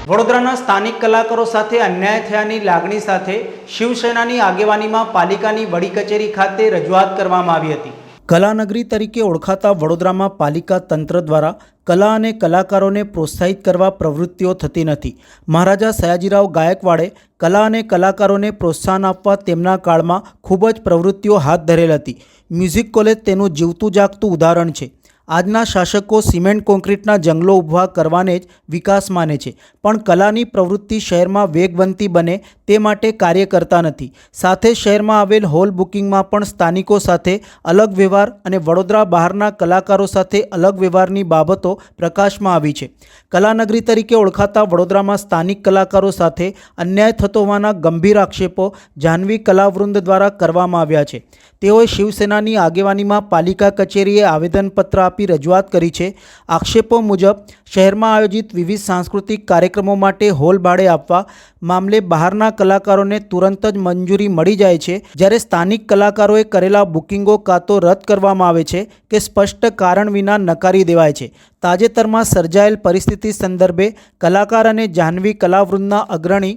વડોદરાના સ્થાનિક કલાકારો સાથે અન્યાય થયાની લાગણી સાથે શિવસેનાની આગેવાનીમાં પાલિકાની વડી કચેરી ખાતે રજૂઆત કરવામાં આવી હતી। કલાનગરી તરીકે ઓળખાતા વડોદરામાં પાલિકા તંત્ર દ્વારા કલા અને કલાકારોને પ્રોત્સાહિત કરવા પ્રવૃત્તિઓ થતી નથી। મહારાજા સયાજીરાવ ગાયકવાડે કલા અને કલાકારોને પ્રોત્સાહન આપવા તેમના કાળમાં ખૂબ જ પ્રવૃત્તિઓ હાથ ધરેલ હતી। મ્યુઝિક કોલેજ તેનું જીવતું જાગતું ઉદાહરણ છે। આજના શાસકો સિમેન્ટ કોન્ક્રીટના જંગલો ઊભા કરવાને જ વિકાસ માને છે, પણ કલાની પ્રવૃત્તિ શહેરમાં વેગવંતી બને તે માટે કાર્ય કરતા નથી। સાથે શહેરમાં આવેલ હોલ બુકિંગમાં પણ સ્થાનિકો સાથે અલગ વ્યવહાર અને વડોદરા બહારના કલાકારો સાથે અલગ વ્યવહારની બાબતો પ્રકાશમાં આવી છે। કલાનગરી તરીકે ઓળખાતા વડોદરામાં સ્થાનિક કલાકારો સાથે અન્યાય થતો હોવાના ગંભીર આક્ષેપો જાહ્નવી કલાવૃંદ દ્વારા કરવામાં આવ્યા છે। તેઓએ શિવસેનાની આગેવાનીમાં પાલિકા કચેરીએ આવેદનપત્ર આપી રજૂઆત કરી છે। આક્ષેપો મુજબ શહેરમાં આયોજિત વિવિધ સાંસ્કૃતિક કાર્યક્રમો માટે હોલ ભાડે આપવા મામલે બહારના કલાકારોને તુરંત જ મંજૂરી મળી જાય છે, જ્યારે સ્થાનિક કલાકારોએ કરેલા બુકિંગો કાં તો રદ કરવામાં આવે છે કે સ્પષ્ટ કારણ વિના નકારી દેવાય છે। તાજેતરમાં સર્જાયેલ પરિસ્થિતિ સંદર્ભે કલાકાર અને જાહ્નવી કલાવૃંદના અગ્રણી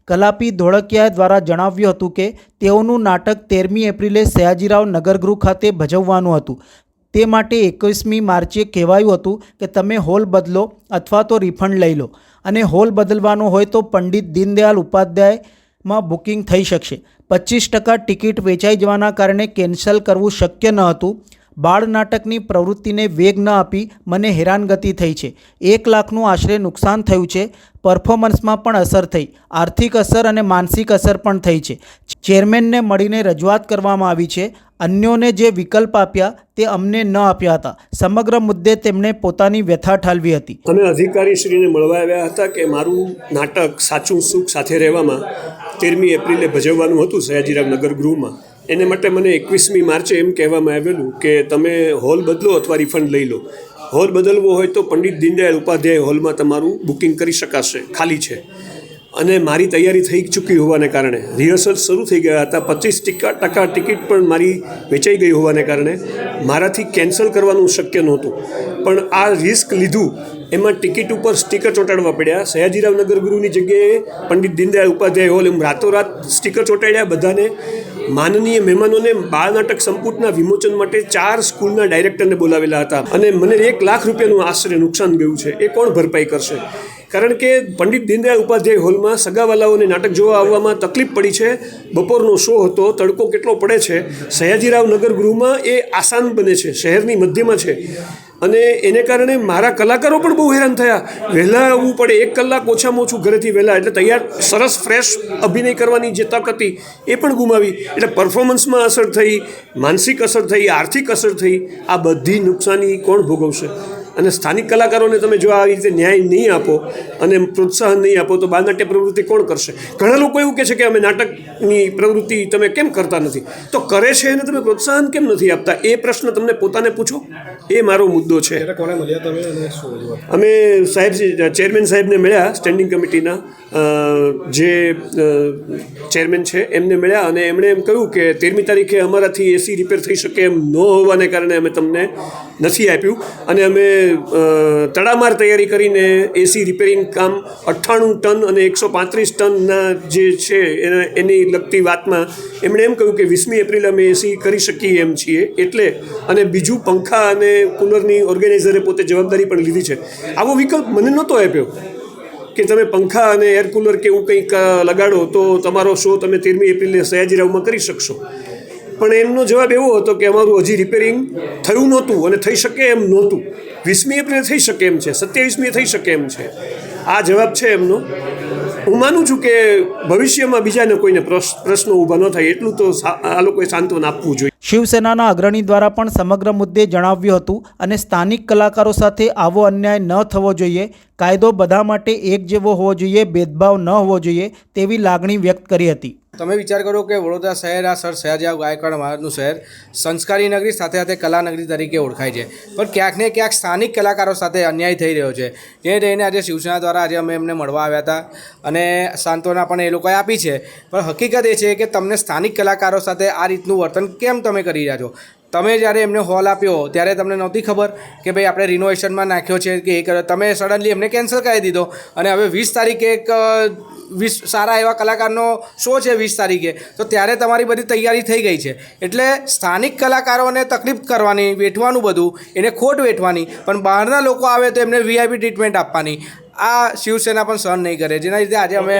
કલાપી ધોળકિયા દ્વારા જણાવ્યું હતું કે તેઓનું નાટક 13મી એપ્રિલે સયાજીરાવ નગરગૃહ ખાતે ભજવવાનું હતું। તે માટે 21મી માર્ચે કહેવાયું હતું કે તમે હોલ બદલો અથવા તો રિફંડ લઈ લો, અને હોલ બદલવાનો હોય તો પંડિત દીનદયાલ ઉપાધ્યાયમાં બુકિંગ થઈ શકશે। 25% ટિકિટ વેચાઈ જવાના કારણે કેન્સલ કરવું શક્ય ન હતું। બાળ નાટકની પ્રવૃત્તિને વેગ ન આપી મને હેરાનગતિ થઈ છે। 1 લાખનું આશરે નુકસાન થયું છે। પરફોર્મન્સમાં પણ અસર થઈ, આર્થિક અસર અને માનસિક અસર પણ થઈ છે। ચેરમેનને મળીને રજૂઆત કરવામાં આવી છે। અન્યોને જે વિકલ્પ આપ્યા તે અમને ન આપ્યા હતા। સમગ્ર મુદ્દે તેમણે પોતાની વ્યથા ઠાલવી હતી। અમે અધિકારીશ્રીને મળવા આવ્યા હતા કે મારું નાટક સાચું સુખ સાથે રહેવામાં 13મી એપ્રિલે ભજવવાનું હતું સયાજીરાવ નગરગૃહમાં। એને માટે મને 21મી માર્ચે એમ કહેવામાં આવેલું કે તમે હોલ બદલો અથવા રિફંડ લઈ લો। હોલ બદલવો હોય તો પંડિત દીનદયાળ ઉપાધ્યાય હોલમાં તમારું બુકિંગ કરી શકાશે, ખાલી છે। અને મારી તૈયારી થઈ ચૂકી હોવાને કારણે રિહર્સલ શરૂ થઈ ગયા હતા। 25% ટિકિટ પણ મારી વેચાઈ ગઈ હોવાને કારણે મારાથી કેન્સલ કરવાનું શક્ય નહોતું, પણ આ રિસ્ક લીધું। એમાં ટિકિટ ઉપર સ્ટીકર ચોંટાડવા પડ્યા। સયાજીરાવ નગરગૃહની જગ્યાએ પંડિત દીનદયાળ ઉપાધ્યાય હોલ એમ રાતોરાત સ્ટીકર ચોંટાડ્યા બધાને। માનનીય મહેમાનોને બાળ નાટક સંપુટના વિમોચન માટે 4 સ્કૂલના ડાયરેક્ટરને બોલાવેલા હતા, અને મને 1 લાખ રૂપિયાનું આશરે નુકસાન ગયું છે। એ કોણ ભરપાઈ કરશે? કારણ કે પંડિત દીનદયાળ ઉપાધ્યાય હોલમાં સગાવાલાઓને નાટક જોવા આવવામાં તકલીફ પડી છે। બપોરનો શો હતો, તડકો કેટલો પડે છે। સયાજીરાવ નગરગૃહમાં એ આસાન બને છે, શહેરની મધ્યમાં છે, અને એને કારણે મારા કલાકારો પણ બહુ હેરાન થયા। વહેલા આવવું પડે, 1 કલાક ઓછામાં ઓછું ઘરેથી વહેલા, એટલે તૈયાર સરસ ફ્રેશ અભિનય કરવાની જે તક હતી એ પણ ગુમાવી। એટલે પરફોર્મન્સમાં અસર થઈ, માનસિક અસર થઈ, આર્થિક અસર થઈ। આ બધી નુકસાની કોણ ભોગવશે? અને સ્થાનિક કલાકારોને તમે જો આ રીતે ન્યાય નહીં આપો અને પ્રોત્સાહન નહીં આપો તો બાળનાટ્ય પ્રવૃત્તિ કોણ કરશે? ઘણા લોકો એવું કહે છે કે અમે નાટકની પ્રવૃત્તિ તમે કેમ કરતા નથી? તો કરે છે એને તમે પ્રોત્સાહન કેમ નથી આપતા? એ પ્રશ્ન તમને પોતાને પૂછો। એ મારો મુદ્દો છે। અમે ચેરમેન સાહેબને મળ્યા, સ્ટેન્ડિંગ કમિટીના જે ચેરમેન છે એમને મળ્યા, અને એમણે એમ કહ્યું કે 13મી તારીખે અમારાથી એસી રિપેર થઈ શકે એમ ન હોવાને કારણે અમે તમને નથી આપ્યું, અને અમે તડામાર તૈયારી કરીને એસી રિપેરિંગ કામ 98 ટન અને 135 ટનના જે છે એની લગતી વાતમાં એમણે એમ કહ્યું કે 20મી એપ્રિલે અમે એસી કરી શકીએ એમ છીએ એટલે, અને બીજું પંખા અને કુલરની ઓર્ગેનાઇઝરે પોતે જવાબદારી પણ લીધી છે। આવો વિકલ્પ મને નહોતો આપ્યો કે તમે પંખા અને એર કુલર કે એવું કંઈક લગાડો તો તમારો શો તમે 13મી એપ્રિલે સયાજીરાવમાં કરી શકશો। પણ એમનો જવાબ એવો હતો કે અમારું હજી રિપેરિંગ થયું નહોતું અને થઈ શકે એમ નહોતું। 20મી એપ્રિલે થઈ શકે એમ છે, 27મીએ થઈ શકે એમ છે। આ જવાબ છે એમનો। હું માનું છું કે ભવિષ્યમાં બીજાને કોઈને પ્રશ્નો ઊભા ન થાય એટલું તો આ લોકોએ સાંત્વન આપવું જોઈએ। શિવસેનાના અગ્રણી દ્વારા પણ સમગ્ર મુદ્દે જણાવ્યું હતું, અને સ્થાનિક કલાકારો સાથે આવો અન્યાય ન થવો જોઈએ। કાયદો બધા માટે એક જેવો હોવો જોઈએ, ભેદભાવ ન હોવો જોઈએ તેવી લાગણી વ્યક્ત કરી હતી। તમે વિચાર કરો કે વડોદરા શહેર આ સર સયાજીરાવ ગાયકવાડ મહારાજનું શહેર, સંસ્કારી નગરી, સાથે સાથે કલાનગરી તરીકે ઓળખાય છે, પણ ક્યાંક ને ક્યાંક સ્થાનિક કલાકારો સાથે અન્યાય થઈ રહ્યો છે। જે લઈને આજે શિવસેના દ્વારા આજે અમે એમને મળવા આવ્યા હતા, અને સાંત્વના પણ એ લોકોએ આપી છે। પણ હકીકત એ છે કે તમને સ્થાનિક કલાકારો સાથે આ રીતનું વર્તન કેમ તમે કરી રહ્યા છો? તમે જ્યારે એમને હોલ આપ્યો ત્યારે તમને નહોતી ખબર કે ભાઈ આપણે રિનોવેશનમાં નાખ્યો છે કે એ કર્યો, તમે સડનલી એમને કેન્સલ કરી દીધો અને હવે 20 તારીખે એક 20 સારા એવા કલાકારનો શો છે 20 તારીખે, તો ત્યારે તમારી બધી તૈયારી થઈ ગઈ છે. એટલે સ્થાનિક કલાકારોને તકલીફ કરવાની, વેઠવાનું બધું એને ખોટ વેઠવાની, પણ બહારના લોકો આવે તો એમને VIP ટ્રીટમેન્ટ આપવાની, આ શિવસેના પણ સહન નહીં કરે, જેના લીધે આજે અમે